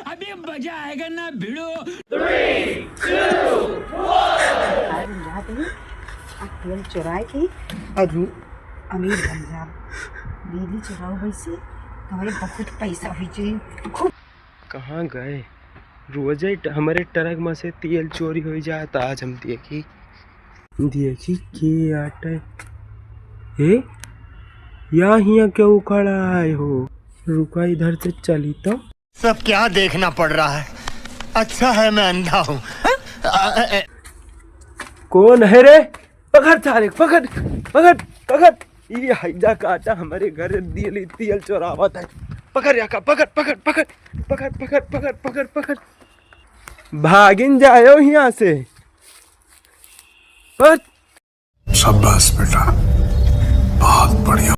अभी मजा आएगा ना भिड़ो। 3, 2, 1 तेल चुराए थी और अमीर बन जा बिजली चुराओ वैसे हमारे बहुत पैसा हुई चाहिए खूब। कहाँ गए रोज हमारे ट्रक में से तेल चोरी हो जाता। आज हम देखी के आटे हे यहाँ क्या उखाड़ा आए हो। रुका इधर से चली तो सब क्या देखना पड़ रहा है। अच्छा है मैं अंधा हूँ। कौन है रे? पकड़ सारे पकड़ पकड़ पकड़। ये हैजा काटा हमारे घर दिल तेल चोरावत है। पकड़ या का पकड़ पकड़ पकड़ पकड़ पकड़ पकड़ पकड़ पकड़। भागिन जाओ यहाँ से। शाबाश बेटा बहुत बढ़िया।